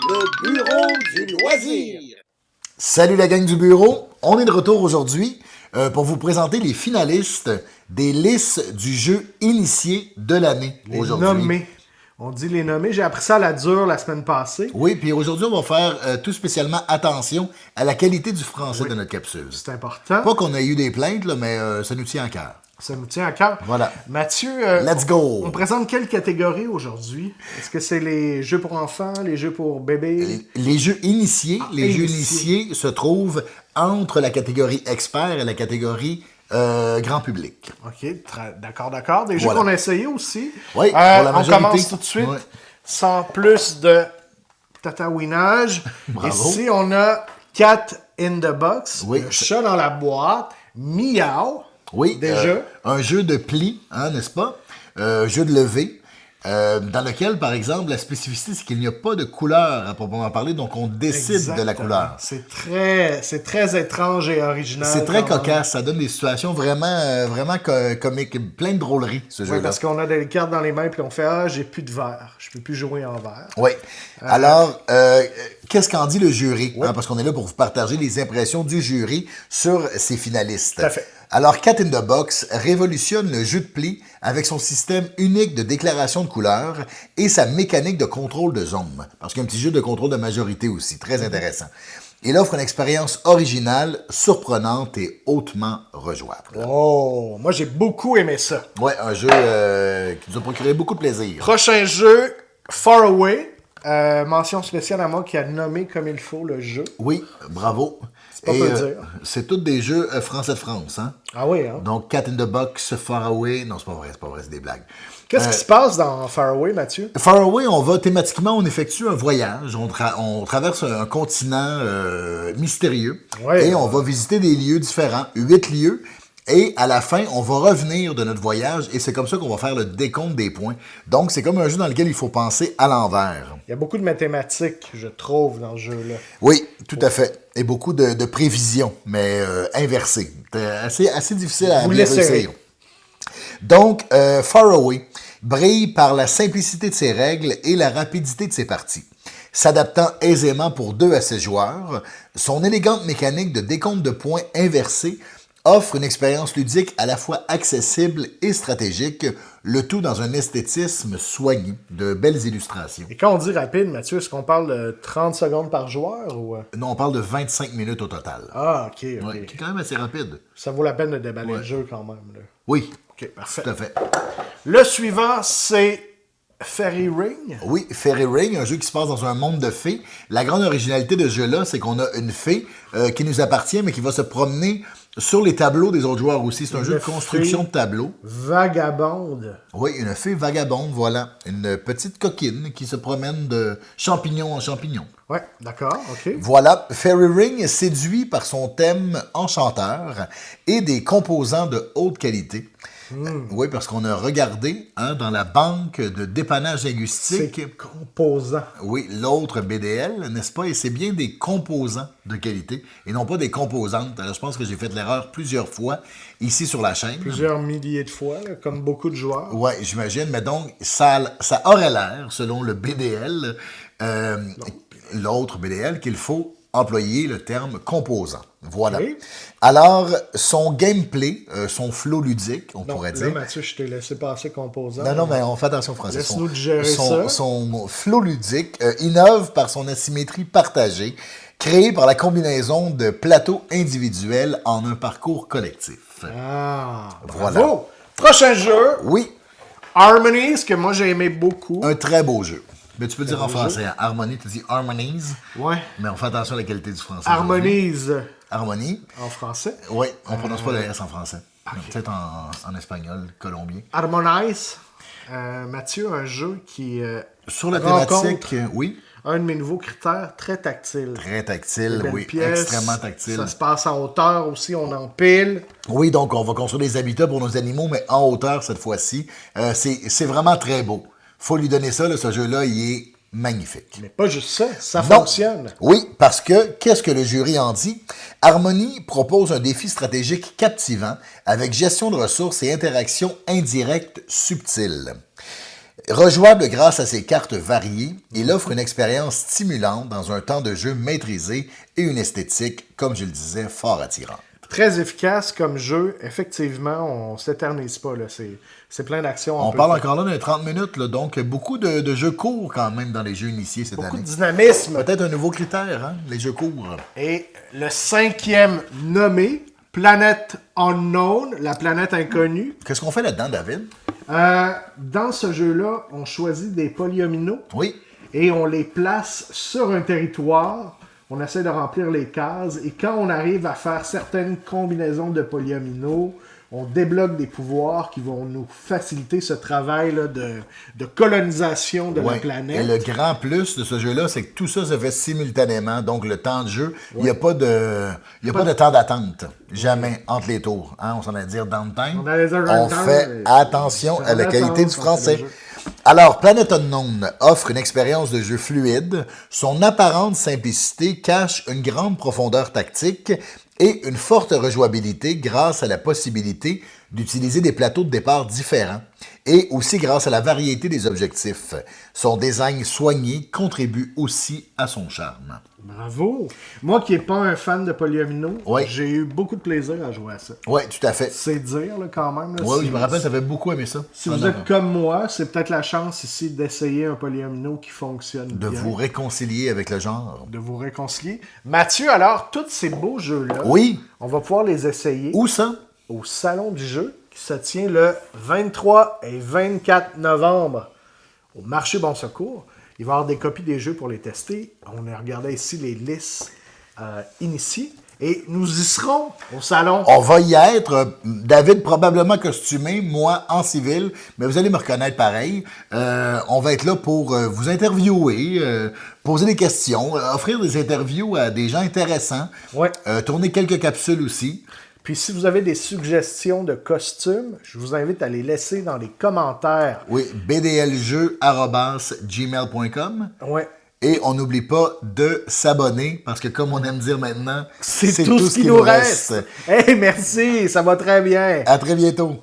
Le bureau du loisir. Salut la gang du bureau, on est de retour aujourd'hui pour vous présenter les finalistes des listes du jeu initié de l'année aujourd'hui. Nommés. On dit les nommés. J'ai appris ça à la dure la semaine passée. Oui, puis aujourd'hui, on va faire tout spécialement attention à la qualité du français de notre capsule. C'est important. Pas qu'on ait eu des plaintes, là, mais ça nous tient à cœur. Ça nous tient à cœur. Voilà. Mathieu, Let's go! On présente quelle catégorie aujourd'hui? Est-ce que c'est les jeux pour enfants, les jeux pour bébés? Les jeux initiés, jeux initiés. initiés se trouvent entre la catégorie expert et la catégorie grand public. OK, d'accord. Des jeux Voilà. qu'on a essayés aussi. Oui, pour la on majorité. commence tout de suite, Ouais. sans plus de tatouinage. Bravo. Ici, on a Cat in the Box, Oui. le chat dans la boîte, Miaou. Oui, Déjà. un jeu de pli, hein, n'est-ce pas? Jeu de levée, dans lequel, par exemple, la spécificité, c'est qu'il n'y a pas de couleur à proprement parler, donc on décide de la couleur. C'est très étrange et original. C'est très quand même. cocasse, ça donne des situations vraiment comiques, plein de drôleries, ce Oui, jeu-là. parce qu'on a des cartes dans les mains puis on fait « Ah, j'ai plus de verre. Je peux plus jouer en verre. Oui. Alors, qu'est-ce qu'en dit le jury? Hein, parce qu'on est là pour vous partager les impressions du jury sur ces finalistes. Tout à fait. Alors, Cat in the Box révolutionne le jeu de pli avec son système unique de déclaration de couleurs et sa mécanique de contrôle de zone. Parce qu'il y a un petit jeu de contrôle de majorité aussi, très intéressant. Il offre une expérience originale, surprenante et hautement rejouable. Oh, moi j'ai beaucoup aimé ça. Ouais, un jeu qui nous a procuré beaucoup de plaisir. Prochain jeu, Far Away. Mention spéciale à moi qui a nommé comme il faut le jeu. Oui, bravo. pas peu dire. C'est tous des jeux français de France, hein? Ah oui, hein? Donc, Cat in the Box, Far Away. Non, c'est pas vrai, c'est des blagues. Qu'est-ce qui se passe dans Far Away, Mathieu? Far Away, on effectue un voyage, on traverse un continent mystérieux Ouais. et on va visiter des lieux différents, 8 lieux. Et à la fin, on va revenir de notre voyage et c'est comme ça qu'on va faire le décompte des points. Donc, c'est comme un jeu dans lequel il faut penser à l'envers. Il y a beaucoup de mathématiques, je trouve, dans ce jeu-là. Oui, tout à fait. Et beaucoup de prévisions, mais inversées. C'est assez difficile à Vous bien l'essayerez. réussir. Donc, Far Away brille par la simplicité de ses règles et la rapidité de ses parties. S'adaptant aisément pour 2 à 6 joueurs, son élégante mécanique de décompte de points inversé offre une expérience ludique à la fois accessible et stratégique, le tout dans un esthétisme soigné, de belles illustrations. Et quand on dit rapide, Mathieu, est-ce qu'on parle de 30 secondes par joueur ou... Non, on parle de 25 minutes au total. Ah, OK. Ouais, qui est quand même assez rapide. Ça vaut la peine de déballer le jeu quand même. Là. Oui, OK, parfait. tout à fait. Le suivant, c'est Fairy Ring. Oui, Fairy Ring, un jeu qui se passe dans un monde de fées. La grande originalité de ce jeu-là, c'est qu'on a une fée qui nous appartient, mais qui va se promener sur les tableaux des autres joueurs aussi. C'est un jeu de construction de tableaux. Vagabonde. Oui, une fée vagabonde, voilà. Une petite coquine qui se promène de champignon en champignon. Ouais, d'accord, OK. Voilà, Fairy Ring séduit par son thème enchanteur et des composants de haute qualité. Oui, parce qu'on a regardé dans la banque de dépannage linguistique. C'est composant. Oui, l'autre BDL, n'est-ce pas? Et c'est bien des composants de qualité et non pas des composantes. Alors, je pense que j'ai fait l'erreur plusieurs fois ici sur la chaîne. Plusieurs milliers de fois, là, comme beaucoup de joueurs. Oui, j'imagine. Mais donc, ça aurait l'air, selon le BDL, l'autre BDL, qu'il faut employer le terme composant. Voilà. Oui. Alors, son gameplay, son flow ludique, on pourrait Là, dire. Mathieu, je t'ai laissé passer composant. Non, mais on fait attention au français. Laisse-nous digérer ça. Son flow ludique innove par son asymétrie partagée, créée par la combinaison de plateaux individuels en un parcours collectif. Ah, Voilà. bravo. Prochain jeu, Oui, Harmonies, que moi j'ai aimé beaucoup. un très beau jeu. Mais tu peux dire en beau français, hein, Harmonie, tu dis Harmonies, Ouais. mais on fait attention à la qualité du français. aujourd'hui. Harmonies Harmonie. en français. Oui, on prononce pas le S en français. Peut-être en espagnol, colombien. Harmonize. Mathieu, un jeu qui Sur la rencontre thématique, oui. un de mes nouveaux critères, très tactile. Très tactile, Belle oui. pièce. Extrêmement tactile. Ça se passe en hauteur aussi, on empile. Oui, donc on va construire des habitats pour nos animaux, mais en hauteur cette fois-ci. C'est vraiment très beau. Faut lui donner ça, là, ce jeu-là, il est magnifique. Mais pas juste ça, ça Non. fonctionne. Oui, parce que, qu'est-ce que le jury en dit? Harmonie propose un défi stratégique captivant avec gestion de ressources et interaction indirecte subtile. Rejouable grâce à ses cartes variées, il offre une expérience stimulante dans un temps de jeu maîtrisé et une esthétique, comme je le disais, fort attirante. Très efficace comme jeu. Effectivement, on s'éternise pas. Là. C'est plein d'actions. On parle encore là d'un 30 minutes, là, donc beaucoup de jeux courts quand même dans les jeux initiés cette beaucoup année. de dynamisme. Peut-être un nouveau critère, hein, les jeux courts. Et le 5e nommé, Planet Unknown, la planète inconnue. Qu'est-ce qu'on fait là-dedans, David? Dans ce jeu-là, on choisit des polyomino Oui. et on les place sur un territoire. On essaie de remplir les cases et quand on arrive à faire certaines combinaisons de polyomino, on débloque des pouvoirs qui vont nous faciliter ce travail là, de colonisation de la Ouais. planète. Et le grand plus de ce jeu-là, c'est que tout ça se fait simultanément. Donc, le temps de jeu, il n'y a pas de temps d'attente. Jamais entre les tours. Hein? On s'en allait dire downtime. On allait dire On downtime, fait mais attention ça à la va qualité attendre du quand c'est français. le jeu. Alors, Planet Unknown offre une expérience de jeu fluide. Son apparente simplicité cache une grande profondeur tactique et une forte rejouabilité grâce à la possibilité d'utiliser des plateaux de départ différents et aussi grâce à la variété des objectifs. Son design soigné contribue aussi à son charme. Bravo! Moi qui n'ai pas un fan de polyomino, Ouais. j'ai eu beaucoup de plaisir à jouer à ça. Oui, tout à fait. C'est dire là, quand même. Là, Oui, si- je me rappelle, tu avais beaucoup aimé ça. Si Ah, vous non, êtes comme moi, c'est peut-être la chance ici d'essayer un polyomino qui fonctionne de bien. vous réconcilier avec le genre. De vous réconcilier. Mathieu, alors, tous ces beaux jeux-là, Oui. on va pouvoir les essayer Où ça? au Salon du jeu qui se tient le 23 et 24 novembre au Marché Bon Secours. Il va y avoir des copies des jeux pour les tester. On a regardé ici les listes initiées. Et nous y serons au salon. On va y être. David probablement costumé, moi en civil, mais vous allez me reconnaître pareil. On va être là pour vous interviewer, poser des questions, offrir des interviews à des gens intéressants, Ouais. tourner quelques capsules aussi. Puis si vous avez des suggestions de costumes, je vous invite à les laisser dans les commentaires. Oui, bdljeux@gmail.com. Ouais. Et on n'oublie pas de s'abonner parce que comme on aime dire maintenant, C'est tout ce qui nous reste. Hey, merci, ça va très bien. À très bientôt.